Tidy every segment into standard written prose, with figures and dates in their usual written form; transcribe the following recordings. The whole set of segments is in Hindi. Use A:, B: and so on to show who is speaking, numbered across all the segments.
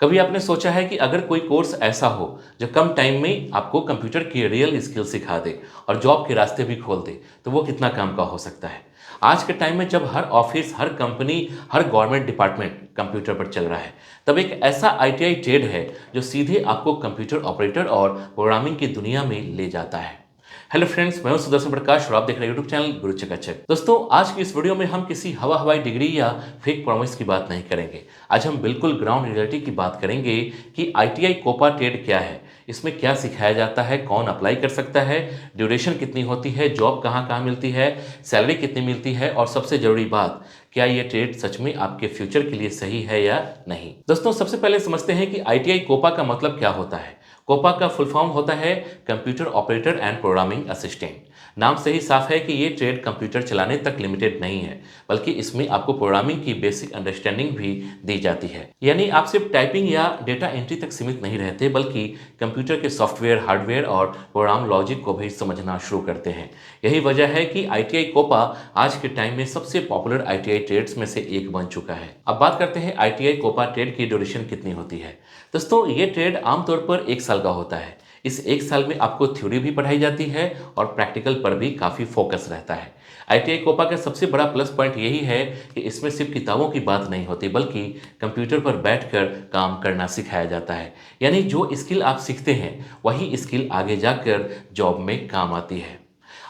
A: कभी आपने सोचा है कि अगर कोई कोर्स ऐसा हो जो कम टाइम में आपको कंप्यूटर की रियल स्किल सिखा दे और जॉब के रास्ते भी खोल दे, तो वो कितना काम का हो सकता है। आज के टाइम में जब हर ऑफिस, हर कंपनी, हर गवर्नमेंट डिपार्टमेंट कंप्यूटर पर चल रहा है, तब एक ऐसा आईटीआई ट्रेड है जो सीधे आपको कंप्यूटर ऑपरेटर और प्रोग्रामिंग की दुनिया में ले जाता है। हेलो फ्रेंड्स, मैं हूं सुदर्शन प्रकाश और आप देख रहे हैं यूट्यूब चैनल गुरु चकाचक। दोस्तों, आज की इस वीडियो में हम किसी हवाई डिग्री या फेक प्रॉमिस की बात नहीं करेंगे। आज हम बिल्कुल ग्राउंड रियलिटी की बात करेंगे कि आईटीआई कोपा टेट क्या है, इसमें क्या सिखाया जाता है, कौन अप्लाई कर सकता है, ड्यूरेशन कितनी होती है, जॉब कहाँ कहाँ मिलती है, सैलरी कितनी मिलती है और सबसे जरूरी बात, क्या ये ट्रेड सच में आपके फ्यूचर के लिए सही है या नहीं। दोस्तों, सबसे पहले समझते हैं कि आईटीआई कोपा का मतलब क्या होता है। कोपा का फुल फॉर्म होता है computer operator and programming assistant. नाम से ही साफ है कि ये ट्रेड कंप्यूटर चलाने तक लिमिटेड नहीं है, बल्कि इसमें आपको प्रोग्रामिंग की बेसिक अंडरस्टैंडिंग भी दी जाती है। यानी आप सिर्फ टाइपिंग या डेटा एंट्री तक सीमित नहीं रहते, बल्कि कंप्यूटर के सॉफ्टवेयर, हार्डवेयर और प्रोग्राम लॉजिक को भी समझना शुरू करते हैं। यही वजह है कि आईटीआई कोपा आज के टाइम में सबसे पॉपुलर आईटीआई ट्रेड्स में से एक बन चुका है। अब बात करते हैं आईटीआई कोपा ट्रेड की ड्यूरेशन कितनी होती है। दोस्तों, ये ट्रेड आमतौर पर 1 साल का होता है। इस 1 साल में आपको थ्योरी भी पढ़ाई जाती है और प्रैक्टिकल पर भी काफ़ी फोकस रहता है। आईटीआई कोपा का सबसे बड़ा प्लस पॉइंट यही है कि इसमें सिर्फ किताबों की बात नहीं होती, बल्कि कंप्यूटर पर बैठकर काम करना सिखाया जाता है। यानी जो स्किल आप सीखते हैं, वही स्किल आगे जाकर जॉब में काम आती है।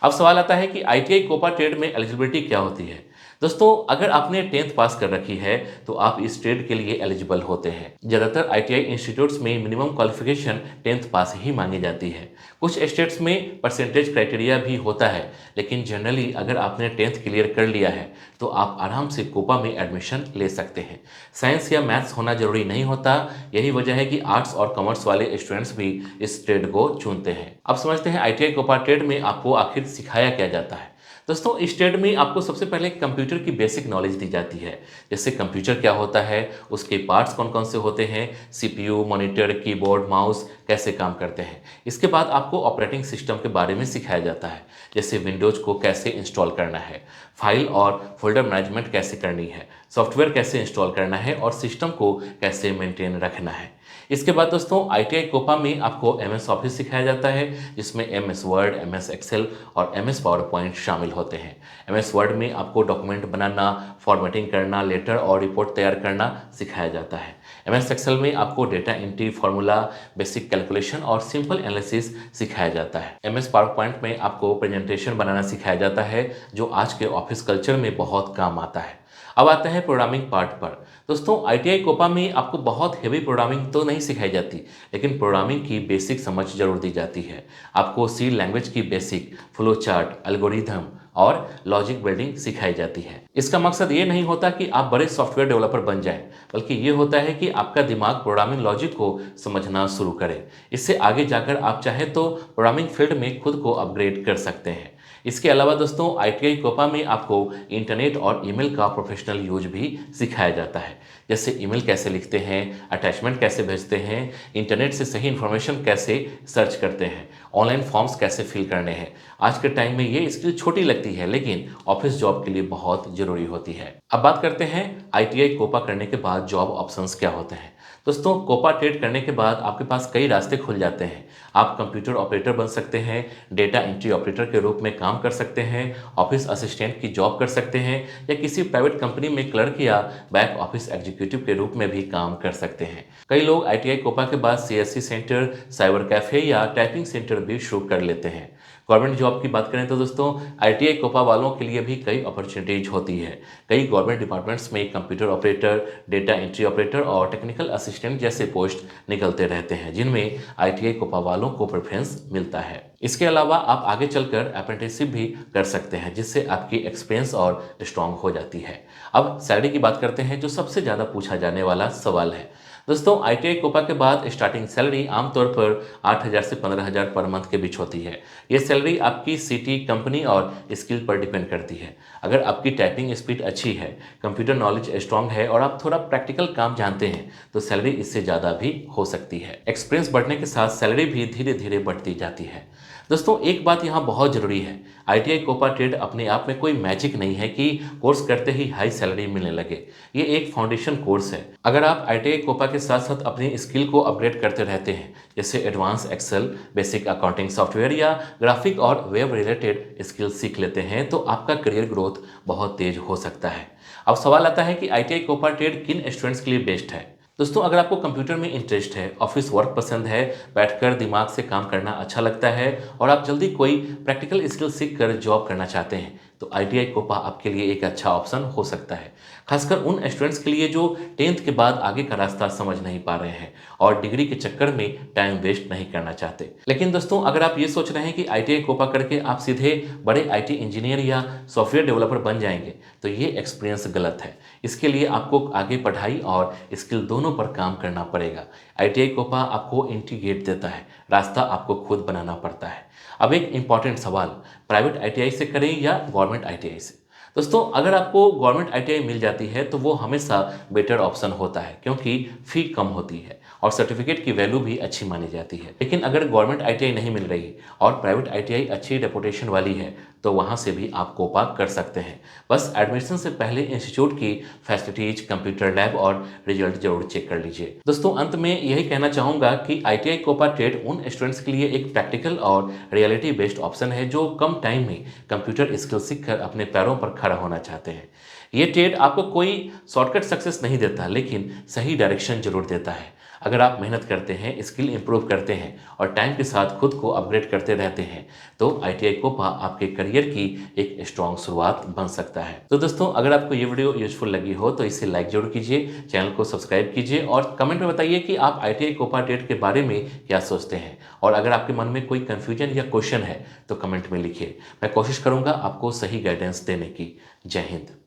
A: अब सवाल आता है कि आईटीआई कोपा ट्रेड में एलिजिबिलिटी क्या होती है। दोस्तों, अगर आपने 10th पास कर रखी है तो आप इस ट्रेड के लिए एलिजिबल होते हैं। ज़्यादातर आईटीआई इंस्टीट्यूट्स में मिनिमम क्वालिफिकेशन 10th पास ही मांगी जाती है। कुछ स्टेट्स में परसेंटेज क्राइटेरिया भी होता है, लेकिन जनरली अगर आपने 10th क्लियर कर लिया है तो आप आराम से कोपा में एडमिशन ले सकते हैं। साइंस या मैथ्स होना जरूरी नहीं होता। यही वजह है कि आर्ट्स और कॉमर्स वाले स्टूडेंट्स भी इस ट्रेड को चुनते हैं। अब समझते हैं आईटीआई कोपा ट्रेड में आपको आखिर सिखाया क्या जाता है। दोस्तों, इस ट्रेड में आपको सबसे पहले कंप्यूटर की बेसिक नॉलेज दी जाती है। जैसे कंप्यूटर क्या होता है, उसके पार्ट्स कौन कौन से होते हैं, सीपीयू, मॉनिटर, कीबोर्ड, माउस कैसे काम करते हैं। इसके बाद आपको ऑपरेटिंग सिस्टम के बारे में सिखाया जाता है, जैसे विंडोज़ को कैसे इंस्टॉल करना है, फाइल और फोल्डर मैनेजमेंट कैसे करनी है, सॉफ्टवेयर कैसे इंस्टॉल करना है और सिस्टम को कैसे मेंटेन रखना है। इसके बाद दोस्तों, आईटीआई कोपा में आपको एमएस ऑफिस सिखाया जाता है, जिसमें एमएस वर्ड, एमएस एक्सेल और एमएस पावर पॉइंट शामिल होते हैं। एमएस वर्ड में आपको डॉक्यूमेंट बनाना, फॉर्मेटिंग करना, लेटर और रिपोर्ट तैयार करना सिखाया जाता है। एमएस एक्सेल में आपको data entry, formula, basic calculation और सिंपल एनालिसिस सिखाया जाता है। एमएस पावर पॉइंट में आपको प्रेजेंटेशन बनाना सिखाया जाता है, जो आज के ऑफिस कल्चर में बहुत काम आता है। अब आता है प्रोग्रामिंग पार्ट पर। दोस्तों, आईटीआई कोपा में आपको बहुत हेवी प्रोग्रामिंग तो नहीं सिखाई जाती, लेकिन प्रोग्रामिंग की बेसिक समझ जरूर दी जाती है। आपको सी लैंग्वेज की बेसिक, फ्लो चार्ट, एल्गोरिथम और लॉजिक बिल्डिंग सिखाई जाती है। इसका मकसद ये नहीं होता कि आप बड़े सॉफ्टवेयर डेवलपर बन जाएं, बल्कि ये होता है कि आपका दिमाग प्रोग्रामिंग लॉजिक को समझना शुरू करे। इससे आगे जाकर आप चाहे तो प्रोग्रामिंग फील्ड में खुद को अपग्रेड कर सकते हैं। इसके अलावा दोस्तों, आईटीआई कोपा में आपको इंटरनेट और ईमेल का प्रोफेशनल यूज भी सिखाया जाता है। जैसे ईमेल कैसे लिखते हैं, अटैचमेंट कैसे भेजते हैं, इंटरनेट से सही इन्फॉर्मेशन कैसे सर्च करते हैं, ऑनलाइन फॉर्म्स कैसे फिल करने हैं। आज के टाइम में ये स्किल छोटी लगती है, लेकिन ऑफिस जॉब के लिए बहुत ज़रूरी होती है। अब बात करते हैं आईटीआई कोपा करने के बाद जॉब ऑप्शंस क्या होते हैं। दोस्तों, कोपा ट्रेड करने के बाद आपके पास कई रास्ते खुल जाते हैं। आप कंप्यूटर ऑपरेटर बन सकते हैं, डेटा एंट्री ऑपरेटर के रूप में काम कर सकते हैं, ऑफिस असिस्टेंट की जॉब कर सकते हैं या किसी प्राइवेट कंपनी में क्लर्क या बैक ऑफिस एग्जीक्यूटिव के रूप में भी काम कर सकते हैं। कई लोग आईटीआई कोपा के बाद सीएससी सेंटर, साइबर कैफे या टाइपिंग सेंटर भी शुरू कर लेते हैं। गवर्नमेंट जॉब की बात करें तो दोस्तों, आईटीआई कोपा वालों के लिए भी कई अपॉर्चुनिटीज होती है। कई गवर्नमेंट डिपार्टमेंट्स में computer operator, data entry operator और टेक्निकल असिस्टेंट जैसे पोस्ट निकलते रहते हैं, जिनमें आईटीआई कोपा वालों को प्रेफरेंस मिलता है। इसके अलावा आप आगे चलकर अप्रेंटिसशिप भी कर सकते हैं, जिससे आपकी एक्सपीरियंस और स्ट्रांग हो जाती है। अब सैलरी की बात करते हैं, जो सबसे ज़्यादा पूछा जाने वाला सवाल है। दोस्तों, आईटीआई कोपा के बाद स्टार्टिंग सैलरी आमतौर पर 8,000 से 15,000 पर मंथ के बीच होती है। ये सैलरी आपकी सिटी, कंपनी और स्किल पर डिपेंड करती है। अगर आपकी टाइपिंग स्पीड अच्छी है, कंप्यूटर नॉलेज स्ट्रांग है और आप थोड़ा प्रैक्टिकल काम जानते हैं, तो सैलरी इससे ज़्यादा भी हो सकती है। एक्सपीरियंस बढ़ने के साथ सैलरी भी धीरे धीरे बढ़ती जाती है। दोस्तों, एक बात यहाँ बहुत ज़रूरी है, आईटीआई कोपा ट्रेड अपने आप में कोई मैजिक नहीं है कि कोर्स करते ही हाई सैलरी मिलने लगे। ये एक फाउंडेशन कोर्स है। अगर आप आईटीआई कोपा के साथ साथ अपनी स्किल को अपग्रेड करते रहते हैं, जैसे advance Excel, basic accounting software या ग्राफिक और वेब रिलेटेड स्किल सीख लेते हैं, तो आपका करियर ग्रोथ बहुत तेज हो सकता है। अब सवाल आता है कि ITI कोपा ट्रेड किन स्टूडेंट्स के लिए बेस्ट है। दोस्तों, अगर आपको कंप्यूटर में इंटरेस्ट है, ऑफिस वर्क पसंद है, बैठकर दिमाग से काम करना अच्छा लगता है और आप जल्दी कोई प्रैक्टिकल स्किल सीख कर जॉब करना चाहते हैं, तो ITI कोपा आपके लिए एक अच्छा ऑप्शन हो सकता है। खासकर उन स्टूडेंट्स के लिए जो 10th के बाद आगे का रास्ता समझ नहीं पा रहे हैं और डिग्री के चक्कर में टाइम वेस्ट नहीं करना चाहते। लेकिन दोस्तों, अगर आप ये सोच रहे हैं कि ITI कोपा करके आप सीधे बड़े IT इंजीनियर या सॉफ्टवेयर डेवलपर बन जाएंगे, तो ये एक्सपीरियंस गलत है। इसके लिए आपको आगे पढ़ाई और स्किल दोनों पर काम करना पड़ेगा। ITI कोपा आपको इंटीग्रेट देता है, रास्ता आपको खुद बनाना पड़ता है। अब एक इम्पॉर्टेंट सवाल, प्राइवेट ITI से करें या गवर्नमेंट ITI से। दोस्तों, अगर आपको गवर्नमेंट ITI मिल जाती है तो वो हमेशा बेटर ऑप्शन होता है, क्योंकि फ़ी कम होती है और सर्टिफिकेट की वैल्यू भी अच्छी मानी जाती है। लेकिन अगर गवर्नमेंट ITI नहीं मिल रही और प्राइवेट ITI अच्छी रेपुटेशन वाली है, तो वहाँ से भी आप कोपा कर सकते हैं। बस एडमिशन से पहले इंस्टीट्यूट की फैसिलिटीज, कंप्यूटर लैब और रिजल्ट जरूर चेक कर लीजिए। दोस्तों, अंत में यही कहना चाहूँगा कि ITI कोपा ट्रेड उन स्टूडेंट्स के लिए एक प्रैक्टिकल और रियलिटी बेस्ड ऑप्शन है जो कम टाइम में कंप्यूटर स्किल सीखकर अपने पैरों पर खड़ा होना चाहते हैं। ये ट्रेड आपको कोई शॉर्टकट सक्सेस नहीं देता, लेकिन सही डायरेक्शन जरूर देता है। अगर आप मेहनत करते हैं, स्किल इंप्रूव करते हैं और टाइम के साथ खुद को अपग्रेड करते रहते हैं, तो ITI कोपा आपके करियर की एक स्ट्रॉन्ग शुरुआत बन सकता है। तो दोस्तों, अगर आपको ये वीडियो यूजफुल लगी हो तो इसे लाइक जरूर कीजिए, चैनल को सब्सक्राइब कीजिए और कमेंट में बताइए कि आप ITI कोपा ट्रेड के बारे में क्या सोचते हैं। और अगर आपके मन में कोई कन्फ्यूजन या क्वेश्चन है तो कमेंट में लिखिए, मैं कोशिश करूँगा आपको सही गाइडेंस देने की। जय हिंद।